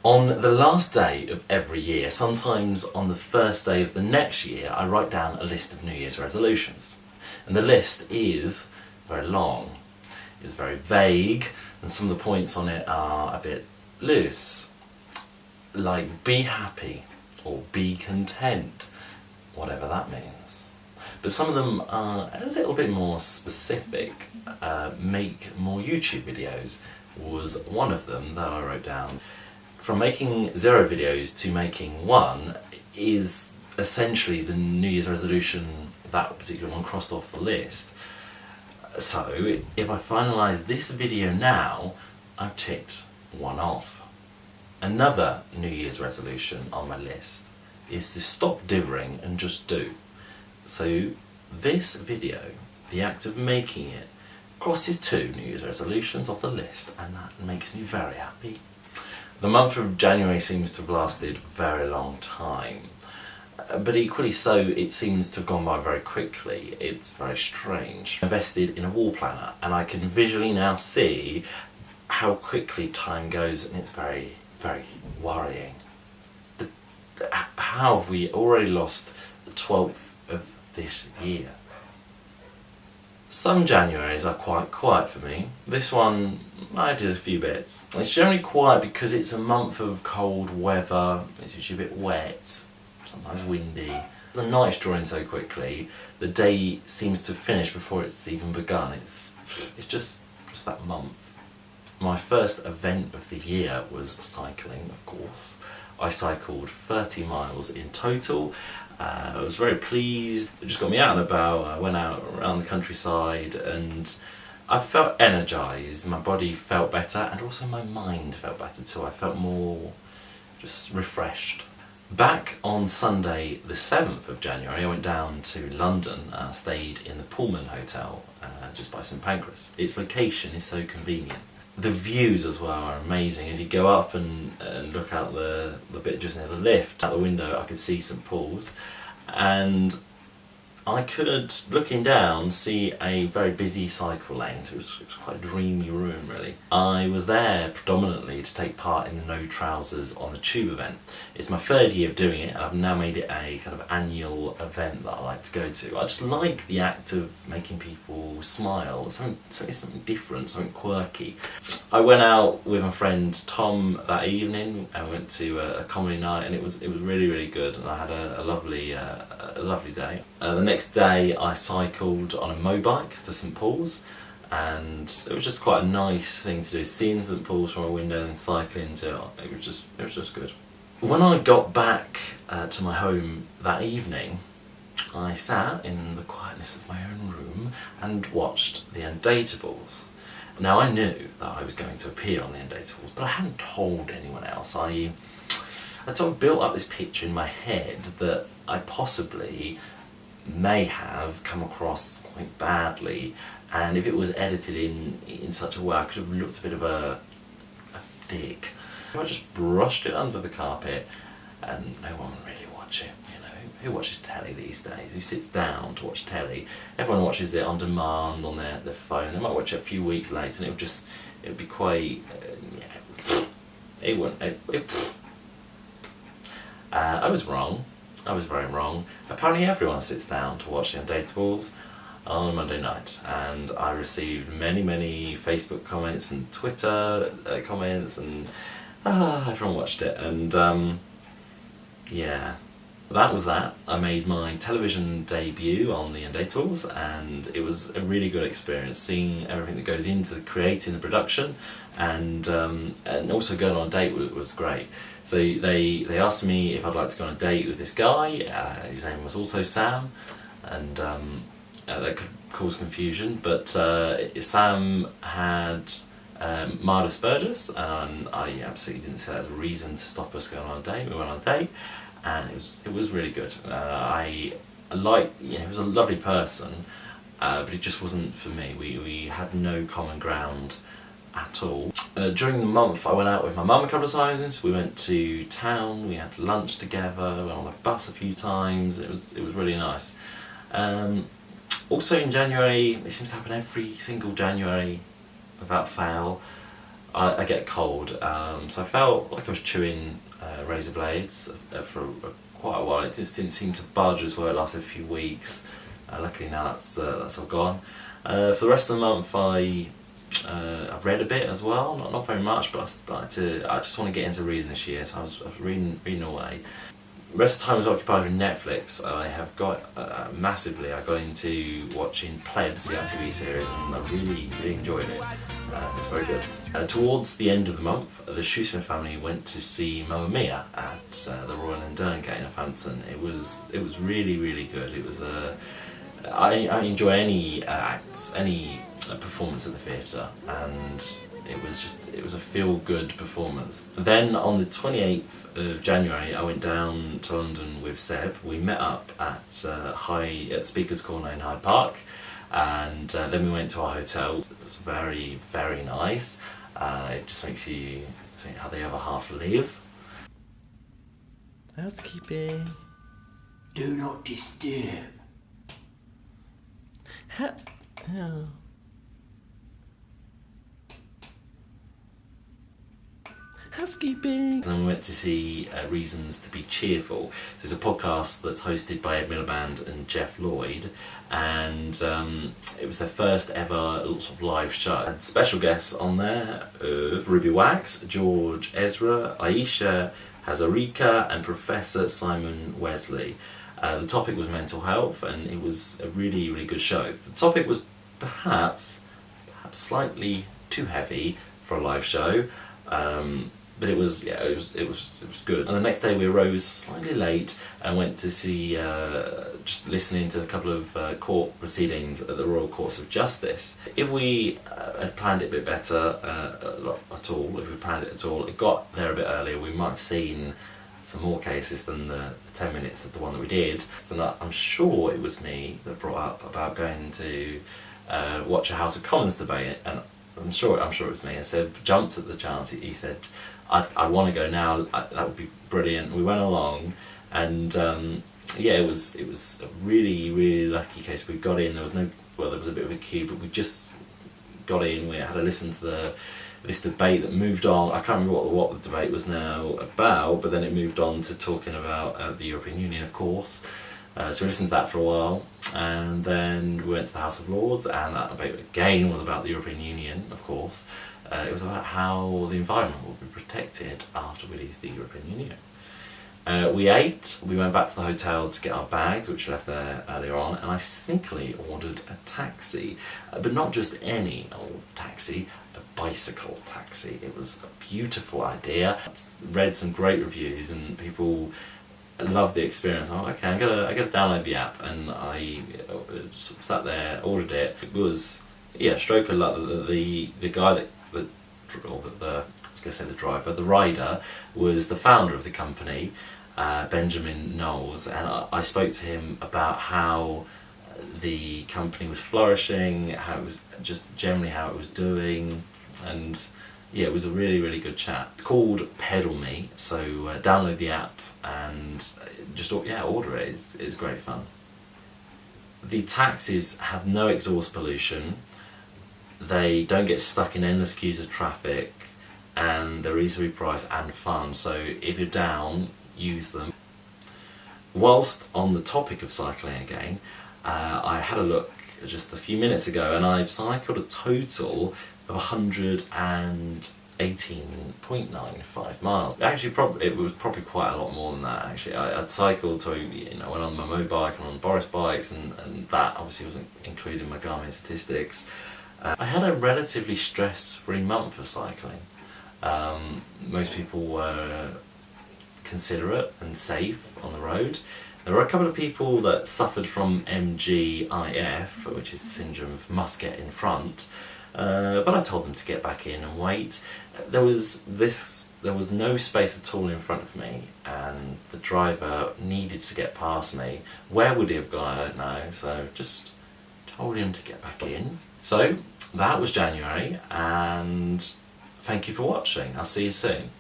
On the last day of every year, sometimes on the first day of the next year, I write down a list of New Year's resolutions. And the list is very long, it's very vague, and some of the points on it are a bit loose. Like be happy or be content, whatever that means. But some of them are a little bit more specific. Make more YouTube videos was one of them that I wrote down. From making 0 videos to making 1 is essentially the New Year's resolution, that particular one crossed off the list. So if I finalise this video now, I've ticked 1 off. Another New Year's resolution on my list is to stop dithering and just do. So this video, the act of making it, crosses 2 New Year's resolutions off the list, and that makes me very happy. The month of January seems to have lasted a very long time, but equally so it seems to have gone by very quickly. It's very strange. I invested in a wall planner and I can visually now see how quickly time goes, and it's very, very worrying. How have we already lost the 12th of this year? Some Januaries are quite quiet for me. This one, I did a few bits. It's generally quiet because it's a month of cold weather, it's usually a bit wet, sometimes windy. The night's drawing so quickly, the day seems to finish before it's even begun. It's just that month. My first event of the year was cycling, of course. I cycled 30 miles in total. I was very pleased. It just got me out and about. I went out around the countryside and I felt energised. My body felt better and also my mind felt better too. I felt more just refreshed. Back on Sunday the 7th of January I went down to London and stayed in the Pullman Hotel just by St Pancras. Its location is so convenient. The views as well are amazing. As you go up and look out the bit just near the lift, out the window I could see St Paul's, and I could, looking down, see a very busy cycle lane. It was quite a dreamy room really. I was there predominantly to take part in the No Trousers on the Tube event. It's my 3rd year of doing it and I've now made it a kind of annual event that I like to go to. I just like the act of making people smile, something different, something quirky. I went out with my friend Tom that evening and we went to a comedy night, and it was really, really good, and I had a lovely day. The next day I cycled on a mobike to St Paul's, and it was just quite a nice thing to do, seeing St Paul's from a window and then cycling to it. It was just good. When I got back to my home that evening, I sat in the quietness of my own room and watched the Undateables. Now I knew that I was going to appear on the Undateables, but I hadn't told anyone else. I sort of built up this picture in my head that I possibly may have come across quite badly, and if it was edited in such a way I could have looked a bit of a dick. I just brushed it under the carpet and no one would really watch it. You know, who watches telly these days? Who sits down to watch telly? Everyone watches it on demand on their phone. They might watch it a few weeks later and it would be quite I was wrong. I was very wrong. Apparently everyone sits down to watch the Undateables on a Monday night, and I received many Facebook comments and Twitter comments, and everyone watched it, and yeah, that was that. I made my television debut on the Undateables, and it was a really good experience, seeing everything that goes into creating the production, and also going on a date was great. So they asked me if I'd like to go on a date with this guy, whose name was also Sam, and that could cause confusion, but Sam had mild Asperger's, and I absolutely didn't see that as a reason to stop us going on a date. We went on a date, and it was really good. I liked, he was a lovely person, but it just wasn't for me. We had no common ground at all. During the month I went out with my mum a couple of times. We went to town, we had lunch together, went on the bus a few times. It was really nice. Also in January, it seems to happen every single January without fail, I get a cold, so I felt like I was chewing razor blades for quite a while. It just didn't seem to budge as well. It lasted a few weeks. Luckily now that's all gone. For the rest of the month I read a bit as well, not very much, but I just want to get into reading this year, so I was reading away. The rest of the time I was occupied with Netflix. I have got massively. I got into watching Plebs, the ITV series, and I really enjoyed it. It was very good. Towards the end of the month, the Shoesmith family went to see Mamma Mia at the Royal Undateables in Northampton. It was really good. It was I enjoy any acts, any performance at the theatre, and it was a feel-good performance. Then on the 28th of January I went down to London with Seb. We met up at Speaker's Corner in Hyde Park, and then we went to our hotel. It was very nice. It just makes you think how the other half live. Housekeeping. Do not disturb. Oh. Housekeeping. And we went to see Reasons to be Cheerful. There's a podcast that's hosted by Ed Miliband and Jeff Lloyd, and it was their first ever sort of live show. I had special guests on there of Ruby Wax, George Ezra, Aisha Hazarika, and Professor Simon Wesley. The topic was mental health, and it was a really good show. The topic was perhaps slightly too heavy for a live show. But it was good. And the next day we arose slightly late and went to see, just listening to a couple of court proceedings at the Royal Courts of Justice. If we had planned it a bit better, it got there a bit earlier, we might have seen some more cases than the 10 minutes of the one that we did. So I'm sure it was me that brought up about going to watch a House of Commons debate, and I'm sure it was me, and Seb jumped at the chance. He said, I want to go now, that would be brilliant. We went along, and yeah, it was a really lucky case. We got in, there was a bit of a queue, but we just got in. We had to listen to this debate that moved on. I can't remember what the debate was now about, but then it moved on to talking about the European Union, of course. So we listened to that for a while, and then we went to the House of Lords, and that debate again was about the European Union, of course. It was about how the environment will be protected after we leave the European Union. We ate, we went back to the hotel to get our bags, which we left there earlier on, and I sneakily ordered a taxi. But not just any old taxi, a bicycle taxi. It was a beautiful idea. I read some great reviews, and people loved the experience. I thought, okay, I gotta download the app, and I sort of sat there, ordered it. It was, yeah, stroke of luck that the guy the rider was the founder of the company, Benjamin Knowles, and I spoke to him about how the company was flourishing, how it was just generally how it was doing, and yeah, it was a really good chat. It's called Pedal Me, so download the app and just order it. It's great fun. The taxis have no exhaust pollution, they don't get stuck in endless queues of traffic, and they're easily priced and fun, so if you're down, use them. Whilst on the topic of cycling again, I had a look just a few minutes ago, and I've cycled a total of 118.95 miles. Actually, it was probably quite a lot more than that. Actually, I'd cycled, so went on my motorbike and on Boris bikes, and that obviously wasn't including my Garmin statistics. I had a relatively stress-free month of cycling. Most people were considerate and safe on the road. There were a couple of people that suffered from MGIF, which is the syndrome of must get in front, but I told them to get back in and wait. There was no space at all in front of me, and the driver needed to get past me. Where would he have gone, I don't know, so just told him to get back in. So that was January, and thank you for watching. I'll see you soon.